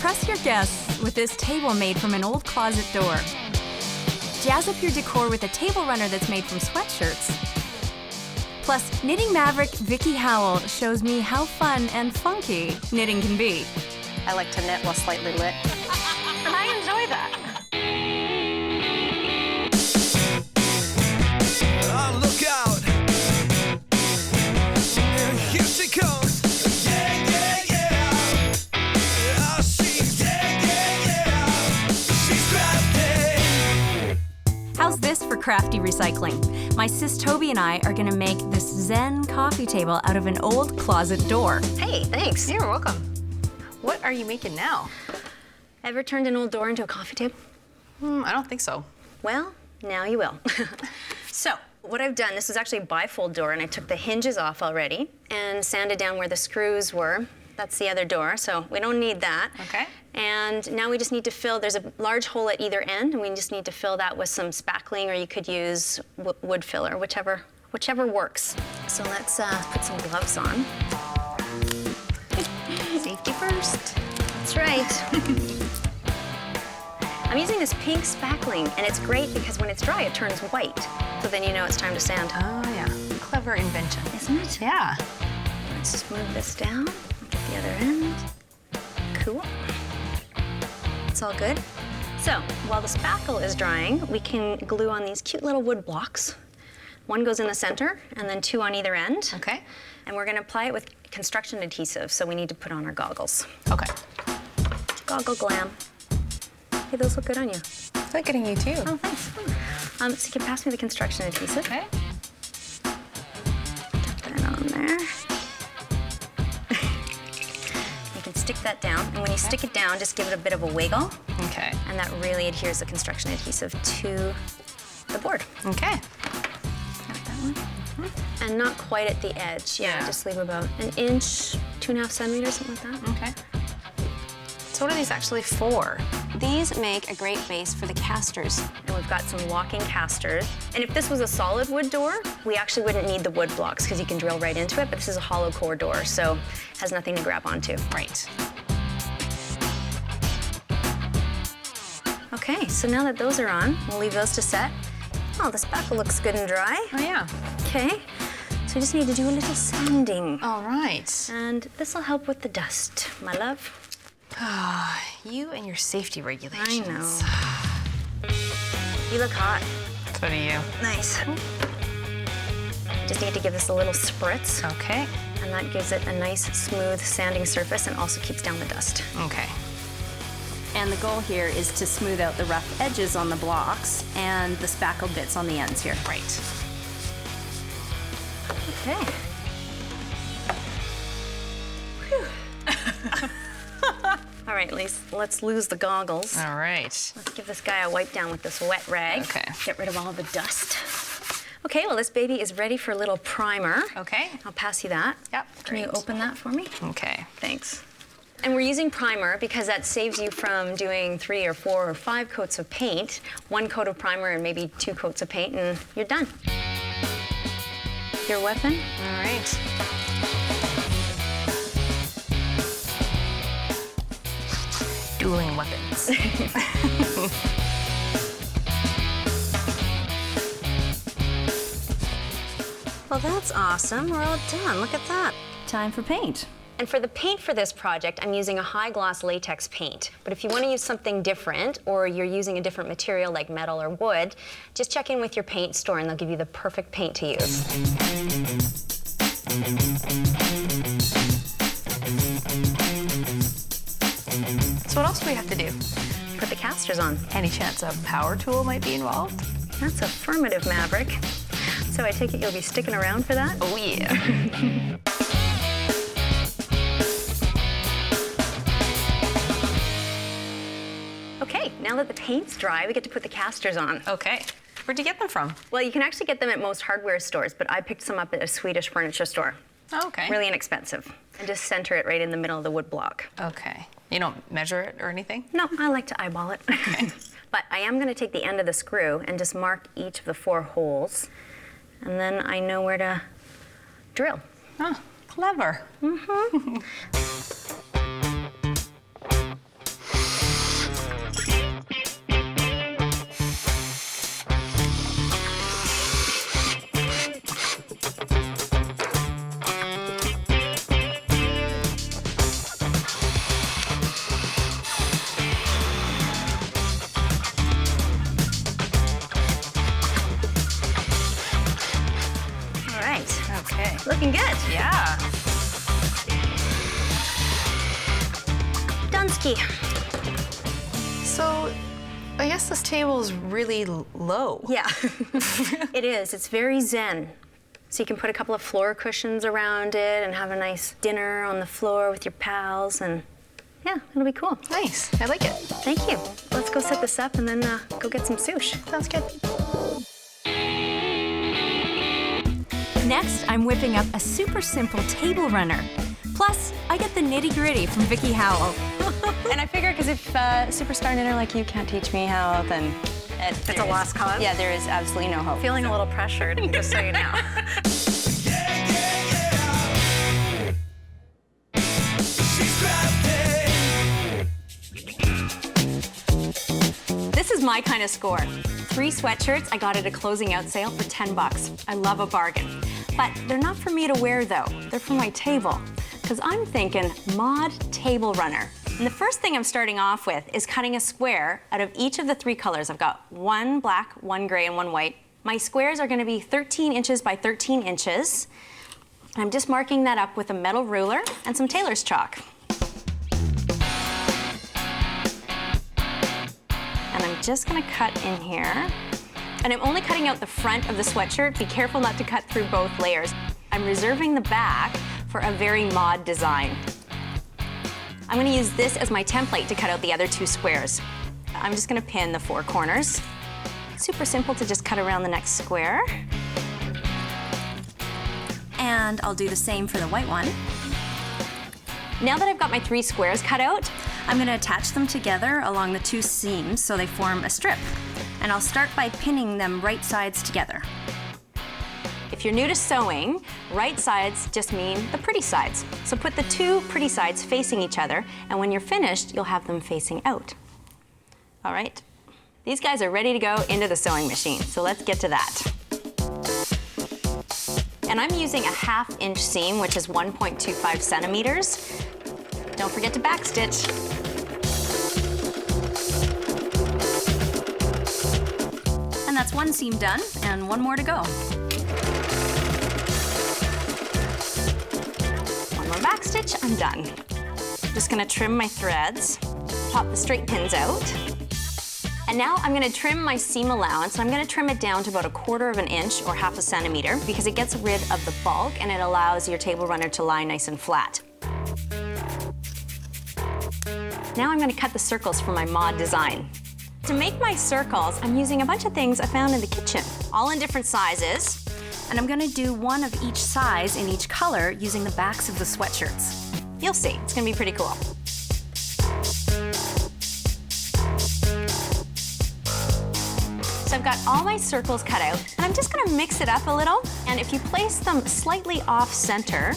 Impress your guests with this table made from an old closet door. Jazz up your decor with a table runner that's made from sweatshirts. Plus, knitting maverick Vickie Howell shows me how fun and funky knitting can be. I like to knit while slightly lit. And I enjoy that. Oh, look out. Here she comes. Yeah, yeah, yeah. Oh, she's, yeah, yeah, yeah. She's crafty. How's this for crafty recycling? My sis Toby and I are gonna make this Zen coffee table out of an old closet door. Hey, thanks. You're welcome. What are you making now? Ever turned an old door into a coffee table? I don't think so. Well, now you will. So, what I've done, this is actually a bifold door, and I took the hinges off already and sanded down where the screws were. That's the other door, so we don't need that. Okay. And now we just need to fill, there's a large hole at either end, and we just need to fill that with some spackling, or you could use wood filler, whichever works. So let's put some gloves on. Safety first. That's right. I'm using this pink spackling, and it's great because when it's dry, it turns white. So then you know it's time to sand. Oh, yeah. Clever invention. Isn't it? Yeah. Let's just move this down. Get the other end. Cool. It's all good. So, while the spackle is drying, we can glue on these cute little wood blocks. One goes in the center, and then two on either end. Okay. And we're gonna apply it with construction adhesive, so we need to put on our goggles. Okay. Goggle glam. Hey, those look good on you. It's like getting you too. Oh, thanks. So you can pass me the construction adhesive. Okay. Get that on there. You can stick that down, and when you stick it down, just give it a bit of a wiggle. Okay. And that really adheres the construction adhesive to the board. Okay. Got that one. And not quite at the edge. Yeah, just leave about an inch, 2.5 centimeters, something like that. Okay. So what are these actually for? These make a great base for the casters. And we've got some walking casters. And if this was a solid wood door, we actually wouldn't need the wood blocks because you can drill right into it, but this is a hollow core door, so it has nothing to grab onto. Right. Okay, so now that those are on, we'll leave those to set. Oh, the spackle looks good and dry. Oh, yeah. Okay, so we just need to do a little sanding. All right. And this will help with the dust, my love. You and your safety I regulations. know. You look hot. So do you. Nice. Just need to give this a little spritz. Okay. And that gives it a nice, smooth sanding surface and also keeps down the dust. Okay. And the goal here is to smooth out the rough edges on the blocks and the spackled bits on the ends here. Right. Okay. All right, let's lose the goggles. All right. Let's give this guy a wipe down with this wet rag. Okay. Get rid of all the dust. Okay, well, this baby is ready for a little primer. Okay. I'll pass you that. Yep. Can you open that for me? Okay. Thanks. And we're using primer because that saves you from doing 3 or 4 or 5 coats of paint. 1 coat of primer and maybe 2 coats of paint, and you're done. Your weapon? All right. Dueling weapons. Well, that's awesome. We're all done. Look at that. Time for paint. And for the paint for this project, I'm using a high gloss latex paint. But if you want to use something different, or you're using a different material like metal or wood, just check in with your paint store and they'll give you the perfect paint to use. So what else do we have to do? Put the casters on. Any chance a power tool might be involved? That's affirmative, Maverick. So I take it you'll be sticking around for that? Oh, yeah. Okay, now that the paint's dry, we get to put the casters on. Okay. Where'd you get them from? Well, you can actually get them at most hardware stores, but I picked some up at a Swedish furniture store. Oh, okay. Really inexpensive. And just center it right in the middle of the wood block. Okay. You don't measure it or anything? No, I like to eyeball it. Okay. But I am going to take the end of the screw and just mark each of the 4 holes. And then I know where to drill. Oh, clever. Mm-hmm. right. Okay. Looking good. Yeah. Dunsky. So, I guess this table is really low. Yeah, it is. It's very zen. So you can put a couple of floor cushions around it and have a nice dinner on the floor with your pals, and yeah, it'll be cool. Nice. I like it. Thank you. Let's go set this up and then go get some sushi. Sounds good. Next, I'm whipping up a super simple table runner. Plus, I get the nitty-gritty from Vickie Howell. And I figure because if superstar knitter like you can't teach me how, then It's a lost cause? Yeah, there is absolutely no hope. Feeling a little pressured, just so you know. She's crafty. This is my kind of score. 3 sweatshirts I got at a closing out sale for 10 bucks. I love a bargain. But they're not for me to wear though. They're for my table. Because I'm thinking mod table runner. And the first thing I'm starting off with is cutting a square out of each of the 3 colors. I've got 1 black, 1 gray, and 1 white. My squares are gonna be 13 inches by 13 inches. And I'm just marking that up with a metal ruler and some tailor's chalk. And I'm just gonna cut in here. And I'm only cutting out the front of the sweatshirt. Be careful not to cut through both layers. I'm reserving the back for a very mod design. I'm gonna use this as my template to cut out the other 2 squares. I'm just gonna pin the 4 corners. Super simple to just cut around the next square. And I'll do the same for the white one. Now that I've got my 3 squares cut out, I'm gonna attach them together along the 2 seams so they form a strip. And I'll start by pinning them right sides together. If you're new to sewing, right sides just mean the pretty sides. So put the 2 pretty sides facing each other, and when you're finished, you'll have them facing out. All right, these guys are ready to go into the sewing machine, so let's get to that. And I'm using a 1/2 inch seam, which is 1.25 centimeters. Don't forget to backstitch. And that's 1 seam done, and 1 more to go. Backstitch, I'm done. Just gonna trim my threads, pop the straight pins out. And now I'm gonna trim my seam allowance. I'm gonna trim it down to about 1/4 inch or 1/2 centimeter because it gets rid of the bulk and it allows your table runner to lie nice and flat. Now I'm gonna cut the circles for my mod design. To make my circles, I'm using a bunch of things I found in the kitchen, all in different sizes. And I'm gonna do 1 of each size in each color using the backs of the sweatshirts. You'll see, it's gonna be pretty cool. So I've got all my circles cut out, and I'm just gonna mix it up a little. And if you place them slightly off center,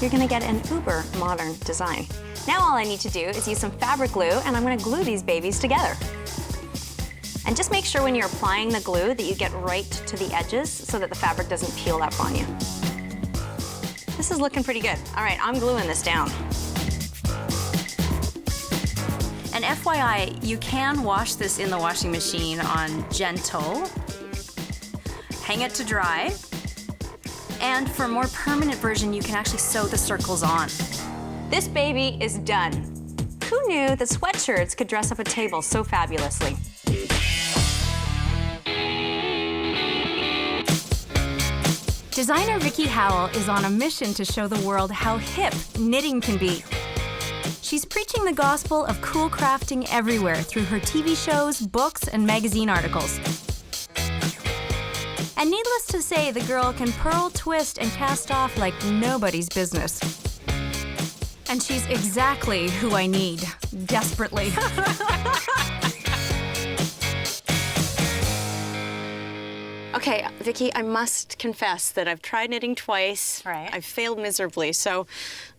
you're gonna get an uber modern design. Now all I need to do is use some fabric glue, and I'm gonna glue these babies together. And just make sure when you're applying the glue that you get right to the edges so that the fabric doesn't peel up on you. This is looking pretty good. All right, I'm gluing this down. And FYI, you can wash this in the washing machine on gentle. Hang it to dry. And for a more permanent version, you can actually sew the circles on. This baby is done. Who knew that sweatshirts could dress up a table so fabulously? Designer Vickie Howell is on a mission to show the world how hip knitting can be. She's preaching the gospel of cool crafting everywhere through her TV shows, books, and magazine articles. And needless to say, the girl can purl, twist, and cast off like nobody's business. And she's exactly who I need, desperately. Okay, Vickie, I must confess that I've tried knitting twice. Right. I've failed miserably, so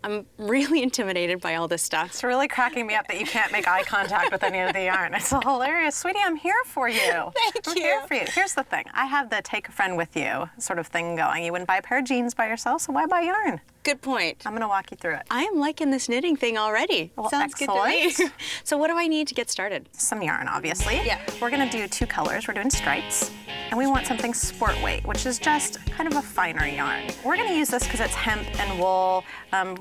I'm really intimidated by all this stuff. It's really cracking me up that you can't make eye contact with any of the yarn. It's hilarious. Sweetie, I'm here for you. Thank I'm you. here for you. Here's the thing. I have the take a friend with you sort of thing going. You wouldn't buy a pair of jeans by yourself, so why buy yarn? Good point. I'm going to walk you through it. I am liking this knitting thing already. Well, Sounds good to excellent. me. So what do I need to get started? Some yarn, obviously. Yeah. We're going to do 2 colors. We're doing stripes. And we want something something sport weight, which is just kind of a finer yarn. We're gonna use this because it's hemp and wool,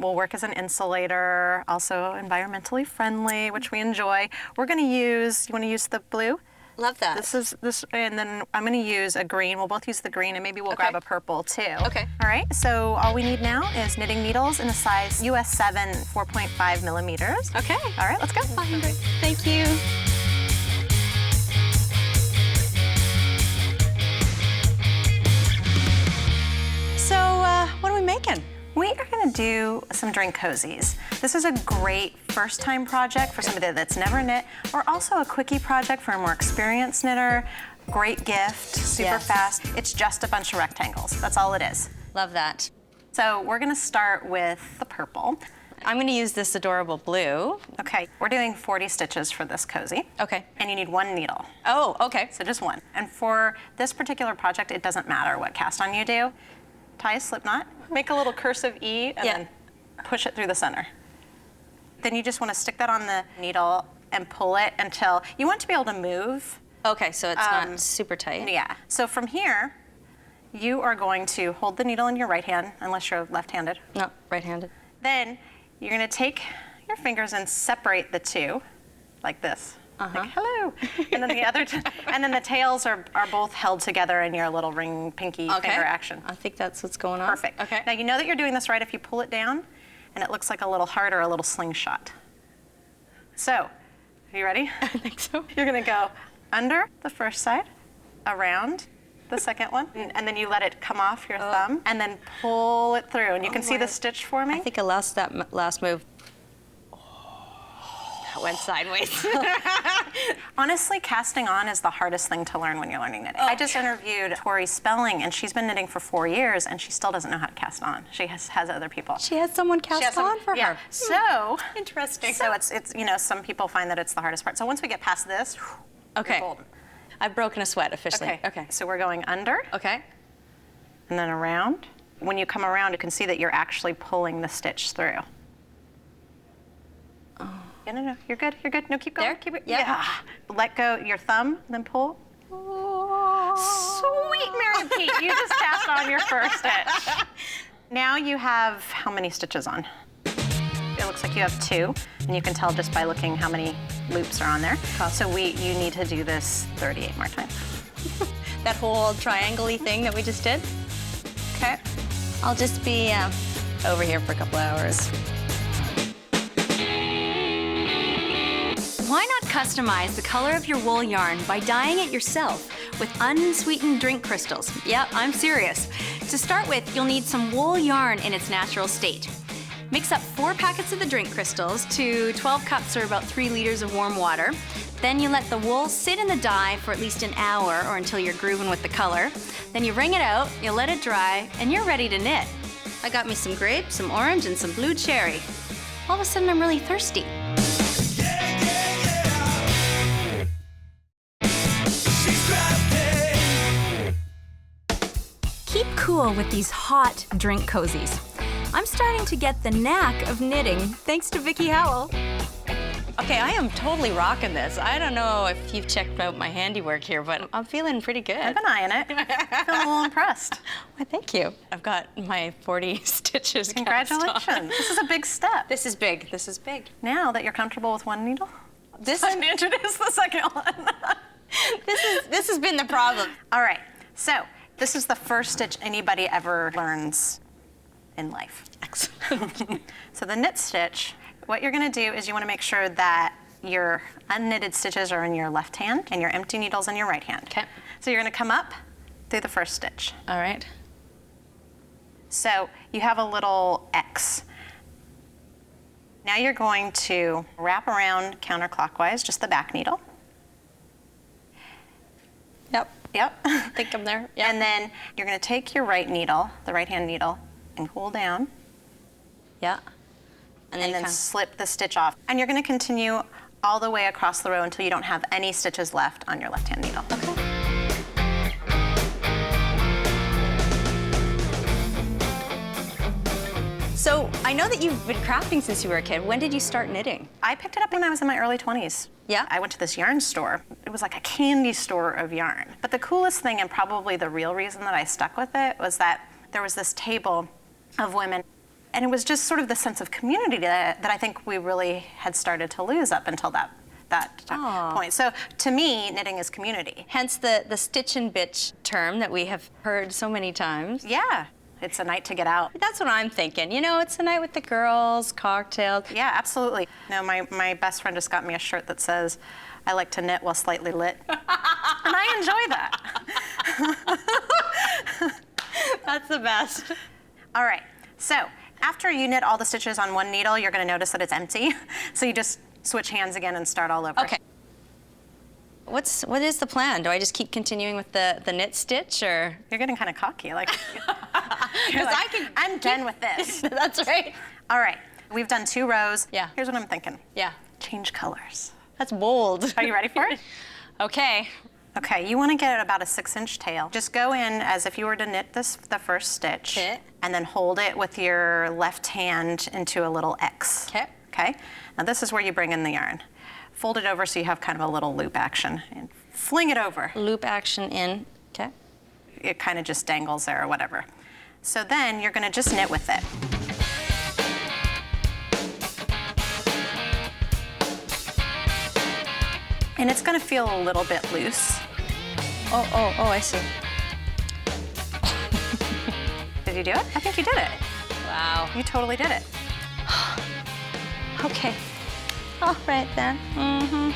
will work as an insulator, also environmentally friendly, which we enjoy. We're gonna use, you wanna use the blue? Love that. This, and then I'm gonna use a green. We'll both use the green, and maybe we'll grab a purple too. Okay. All right, so all we need now is knitting needles in a size US 7, 4.5 millimeters. Okay. All right, let's go. Thank you. So, what are we making? We are gonna do some drink cozies. This is a great first-time project for somebody that's never knit, or also a quickie project for a more experienced knitter. Great gift, super fast. It's just a bunch of rectangles. That's all it is. Love that. So we're gonna start with the purple. I'm going to use this adorable blue. Okay, we're doing 40 stitches for this cozy. Okay. And you need one needle. Oh, okay. So just one. And for this particular project, it doesn't matter what cast on you do. Tie a slip knot, make a little cursive E, and then push it through the center. Then you just want to stick that on the needle and pull it until you want to be able to move. Okay, so it's not super tight. Yeah. So from here, you are going to hold the needle in your right hand, unless you're left-handed. No, right-handed. Then you're going to take your fingers and separate the two, like this. Like, hello. And then the other, and then the tails are both held together in your little ring pinky finger action. I think that's what's going on. Perfect. Okay. Now you know that you're doing this right if you pull it down and it looks like a little heart or a little slingshot. So, are you ready? I think so. You're gonna go under the first side, around the second one, and then you let it come off your thumb, and then pull it through. And you can see the stitch forming. I think I lost that last move. That went sideways. Honestly, casting on is the hardest thing to learn when you're learning knitting. I just interviewed Tori Spelling, and she's been knitting for 4 years, and she still doesn't know how to cast on. She has other people. She has someone cast on for her. So Interesting. So it's you know, some people find that it's the hardest part. So once we get past this, Okay. you're golden. I've broken a sweat officially. Okay. So we're going under Okay. and then around. When you come around, you can see that you're actually pulling the stitch through. Oh. No, you're good. You're good. No, keep going. There? Keep it. Yeah. Let go your thumb, then pull. Sweet Mary Pete, you just cast on your first stitch. Now you have how many stitches on? It looks like you have 2, and you can tell just by looking how many loops are on there. So you need to do this 38 more times. That whole triangle-y thing that we just did. Okay. I'll just be over here for a couple hours. Why not customize the color of your wool yarn by dyeing it yourself with unsweetened drink crystals? Yep, I'm serious. To start with, you'll need some wool yarn in its natural state. Mix up 4 packets of the drink crystals to 12 cups or about 3 liters of warm water. Then you let the wool sit in the dye for at least an hour or until you're grooving with the color. Then you wring it out, you let it dry, and you're ready to knit. I got me some grape, some orange, and some blue cherry. All of a sudden, I'm really thirsty. Keep cool with these hot drink cozies. I'm starting to get the knack of knitting thanks to Vickie Howell. Okay, I am totally rocking this. I don't know if you've checked out my handiwork here, but I'm feeling pretty good. I've been eyeing it. I'm feeling a little impressed. Well, thank you. I've got my 40 stitches. Congratulations. This is a big step. This is big. This is big. Now that you're comfortable with one needle, This time to introduce the second one. this has been the problem. All right, so this is the first stitch anybody ever learns in life. Excellent. So the knit stitch, what you're gonna do is you wanna make sure that your unknitted stitches are in your left hand and your empty needles in your right hand. Okay. So you're gonna come up through the first stitch. All right. So you have a little X. Now you're going to wrap around counterclockwise, just the back needle. Yep. Yep. I think I'm there. Yep. And then you're gonna take your right needle, the right hand needle, and pull down, Yeah. And then, and then slip the stitch off. And you're gonna continue all the way across the row until you don't have any stitches left on your left hand needle. Okay. So I know that you've been crafting since you were a kid. When did you start knitting? I picked it up when I was in my early 20s. Yeah. I went to this yarn store. It was like a candy store of yarn. But the coolest thing, and probably the real reason that I stuck with it, was that there was this table of women. And it was just sort of the sense of community that I think we really had started to lose up until that point. So to me, knitting is community. Hence the stitch and bitch term that we have heard so many times. Yeah. It's a night to get out. That's what I'm thinking. You know, it's a night with the girls, cocktails. Yeah, absolutely. No, my best friend just got me a shirt that says, "I like to knit while slightly lit." And I enjoy that. That's the best. All right, so after you knit all the stitches on one needle, you're gonna notice that it's empty. So you just switch hands again and start all over. Okay. What is the plan? Do I just keep continuing with the knit stitch, or? You're getting kind of cocky, like, you're Because like, I'm done with this. That's right. All right, we've done 2 rows. Yeah. Here's what I'm thinking. Yeah. Change colors. That's bold. Are you ready for it? Okay. Okay, you want to get about a 6-inch tail. Just go in as if you were to knit the first stitch. Okay. And then hold it with your left hand into a little X. Okay. Okay? Now this is where you bring in the yarn. Fold it over so you have kind of a little loop action and fling it over. Loop action in. Okay. It kind of just dangles there or whatever. So then you're going to just knit with it. And it's going to feel a little bit loose. Oh, I see. Did you do it? I think you did it. Wow. You totally did it. Okay. All right then. Mm-hmm.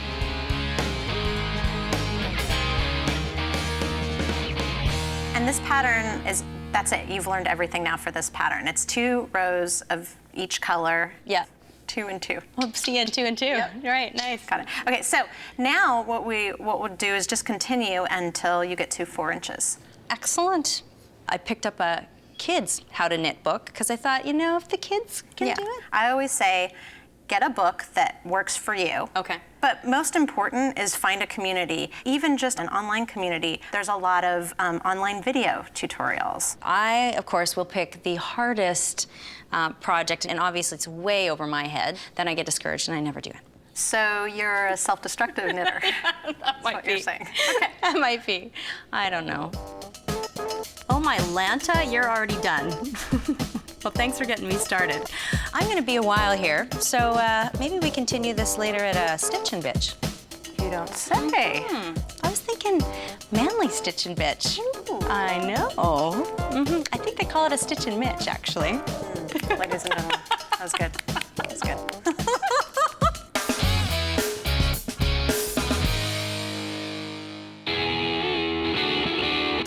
And this pattern that's it. You've learned everything now for this pattern. It's 2 rows of each color. Yeah. 2 and 2. Whoopsie, and 2 and 2. Yep. Right, nice. Got it. Okay, so now what we'll do is just continue until you get to 4 inches. Excellent. I picked up a kids how to knit book because I thought, you know, if the kids can do it. I always say, get a book that works for you. Okay. But most important is find a community, even just an online community. There's a lot of online video tutorials. I, of course, will pick the hardest project, and obviously it's way over my head. Then I get discouraged and I never do it. So you're a self-destructive knitter. That's what you're saying. Okay. That might be. I don't know. Oh my Lanta, you're already done. Well, thanks for getting me started. I'm going to be a while here, so maybe we continue this later at a Stitch and Bitch. You don't say. I was thinking manly Stitch and Bitch. Ooh. I know. I think they call it a Stitch and Mitch, actually. Ladies and gentlemen, that was good. That was good.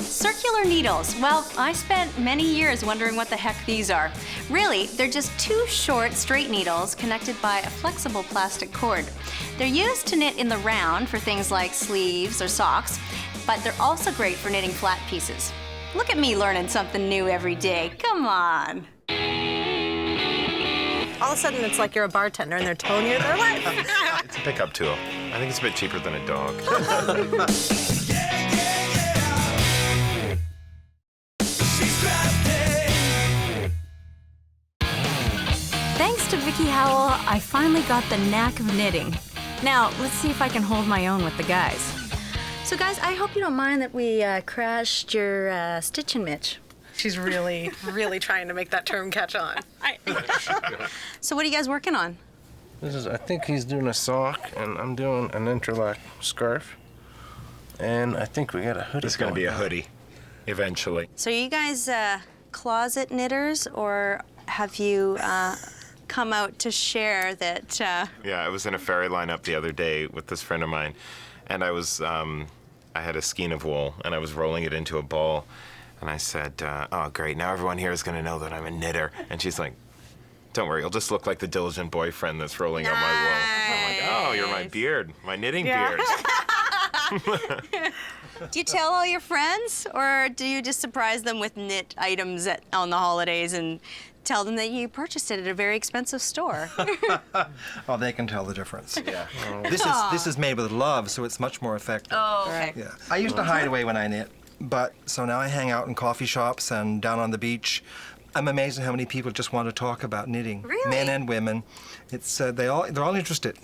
Circular needles. Well, I spent many years wondering what the heck these are. Really, they're just 2 short, straight needles connected by a flexible plastic cord. They're used to knit in the round for things like sleeves or socks, but they're also great for knitting flat pieces. Look at me learning something new every day. Come on. All of a sudden, it's like you're a bartender and they're telling you their life. It's a pickup tool. I think it's a bit cheaper than a dog. Thanks to Vickie Howell, I finally got the knack of knitting. Now, let's see if I can hold my own with the guys. So guys, I hope you don't mind that we crashed your Stitch and Mitch. She's really, really trying to make that term catch on. So what are you guys working on? I think he's doing a sock, and I'm doing an interlock scarf. And I think we got a hoodie. It's going to be a hoodie, eventually. So are you guys closet knitters, or have you come out to share that? Yeah, I was in a fairy lineup the other day with this friend of mine, and I had a skein of wool, and I was rolling it into a ball, and I said, oh, great, now everyone here is going to know that I'm a knitter. And she's like, don't worry, you'll just look like the diligent boyfriend that's rolling out my wool. I'm like, oh, you're my beard, my knitting beard. Do you tell all your friends, or do you just surprise them with knit items on the holidays and tell them that you purchased it at a very expensive store? Oh, they can tell the difference. Yeah. This is made with love, so it's much more effective. Oh, okay. Yeah. I used to hide away when I knit, but so now I hang out in coffee shops and down on the beach. I'm amazed at how many people just want to talk about knitting. Really? Men and women. It's they're all interested.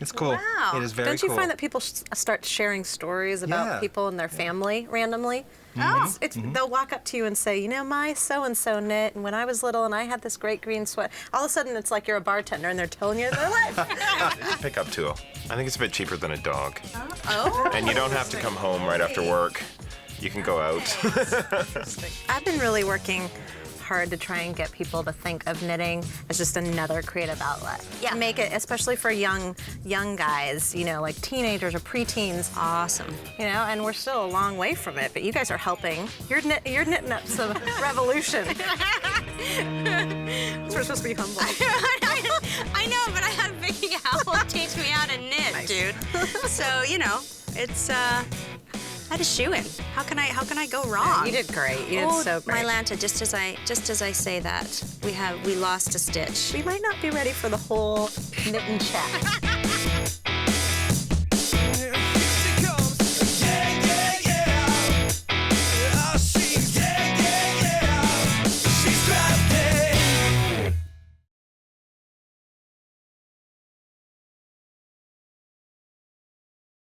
It's cool. Wow. It is very Don't you cool. find that people start sharing stories about Yeah. people and their family randomly? Oh. They'll walk up to you and say, you know, my so-and-so knit, and when I was little and I had this great green sweat. All of a sudden, it's like you're a bartender and they're telling you their life. Pickup tool. I think it's a bit cheaper than a dog. Oh. And you don't have to come home right after work. You can go out. I've been really working hard to try and get people to think of knitting as just another creative outlet. Yeah. Make it, especially for young guys, you know, like teenagers or preteens. Awesome. You know, and we're still a long way from it, but you guys are helping. You're knitting up some revolution. We're supposed to be humble. I know, but I had Vickie Howell teach me how to knit, dude. So, you know, it's I had a shoe in. How can I go wrong? You did great. You did so great. My Lanta, just as I say that, we lost a stitch. We might not be ready for the whole knit and chat.